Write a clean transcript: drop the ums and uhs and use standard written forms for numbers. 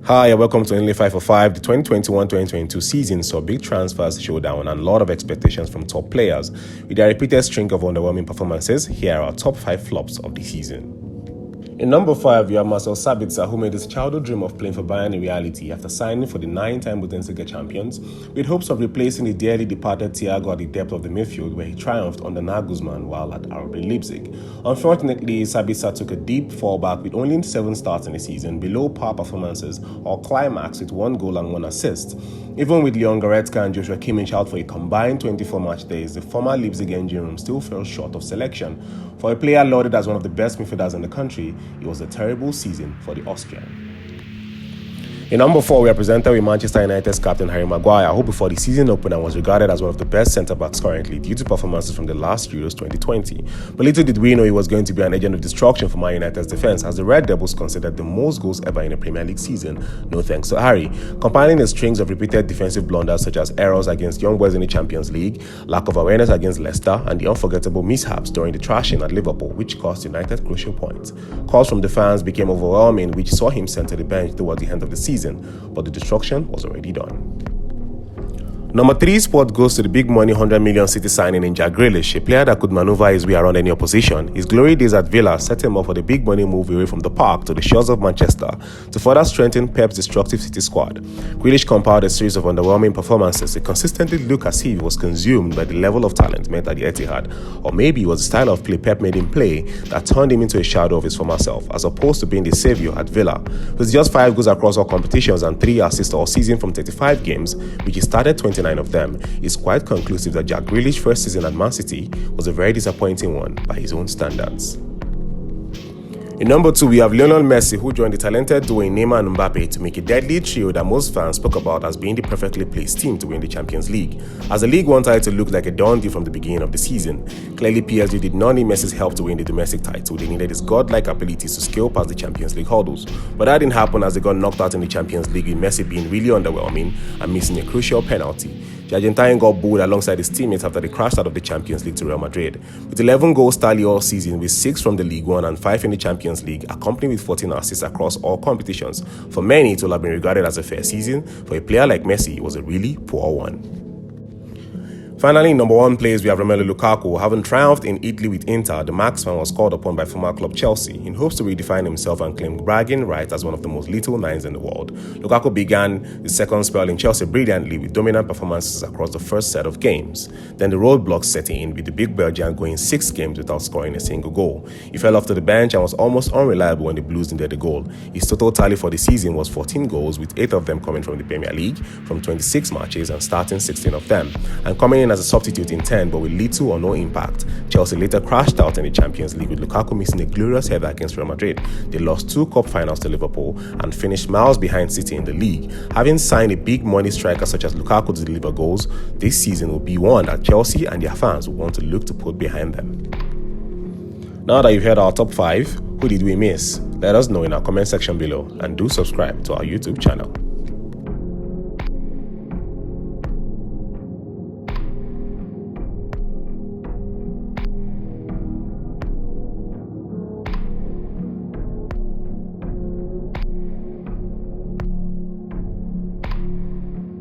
Hi and welcome to Onile 5 for 5. The 2021-2022 season saw big transfers showdown and a lot of expectations from top players. With their repeated string of underwhelming performances, here are our top 5 flops of the season. In number 5, we have Marcel Sabitzer, who made his childhood dream of playing for Bayern a reality after signing for the 9-time Bundesliga champions, with hopes of replacing the dearly departed Thiago at the depth of the midfield, where he triumphed under Nagelsmann while at RB Leipzig. Unfortunately, Sabitzer took a deep fallback with only 7 starts in the season, below par performances or climax with 1 goal and 1 assist. Even with Leon Goretzka and Joshua Kimmich out for a combined 24 match days, the former Leipzig engine room still fell short of selection. For a player lauded as one of the best midfielders in the country, it was a terrible season for the Austrian. In number 4, we are presented with Manchester United's captain Harry Maguire, who before the season opened and was regarded as one of the best centre-backs currently due to performances from the last Euros 2020. But little did we know he was going to be an agent of destruction for Man United's defence, as the Red Devils considered the most goals ever in a Premier League season, no thanks to Harry, compiling the strings of repeated defensive blunders such as errors against Young Boys in the Champions League, lack of awareness against Leicester, and the unforgettable mishaps during the thrashing at Liverpool, which cost United crucial points. Calls from the fans became overwhelming, which saw him sent to the bench towards the end of the season, but the destruction was already done. Number 3 spot goes to the big money 100 million City signing in Jack Grealish, a player that could maneuver his way around any opposition. His glory days at Villa set him up for the big money move away from the park to the shores of Manchester to further strengthen Pep's destructive City squad. Grealish compiled a series of underwhelming performances. It consistently looked as if he was consumed by the level of talent met at the Etihad, or maybe it was the style of play Pep made him play that turned him into a shadow of his former self, as opposed to being the saviour at Villa. With just 5 goals across all competitions and 3 assists all season from 35 games, which he started 29 of them, it's quite conclusive that Jack Grealish's first season at Man City was a very disappointing one by his own standards. In number 2, we have Lionel Messi, who joined the talented duo Neymar and Mbappe to make a deadly trio that most fans spoke about as being the perfectly placed team to win the Champions League, as the league wanted it to look like a done deal from the beginning of the season. Clearly, PSG did not need Messi's help to win the domestic title. They needed his godlike abilities to scale past the Champions League hurdles, but that didn't happen as they got knocked out in the Champions League, with Messi being really underwhelming and missing a crucial penalty. The Argentine got booed alongside his teammates after they crashed out of the Champions League to Real Madrid. With 11 goals tally all season, with 6 from the League One and 5 in the Champions League, accompanied with 14 assists across all competitions. For many, it will have been regarded as a fair season. For a player like Messi, it was a really poor one. Finally, in number 1 place, we have Romelu Lukaku. Having triumphed in Italy with Inter, the marksman was called upon by former club Chelsea in hopes to redefine himself and claim bragging rights as one of the most lethal 9s in the world. Lukaku began the second spell in Chelsea brilliantly with dominant performances across the first set of games. Then the roadblocks set in, with the big Belgian going 6 games without scoring a single goal. He fell off to the bench and was almost unreliable when the Blues needed a goal. His total tally for the season was 14 goals, with 8 of them coming from the Premier League, from 26 matches and starting 16 of them, and coming in as a substitute in 10 but with little or no impact. Chelsea later crashed out in the Champions League, with Lukaku missing a glorious header against Real Madrid. They lost 2 cup finals to Liverpool and finished miles behind City in the league. Having signed a big money striker such as Lukaku to deliver goals, this season will be one that Chelsea and their fans will want to look to put behind them. Now that you've heard our top 5, who did we miss? Let us know in our comment section below, and do subscribe to our YouTube channel.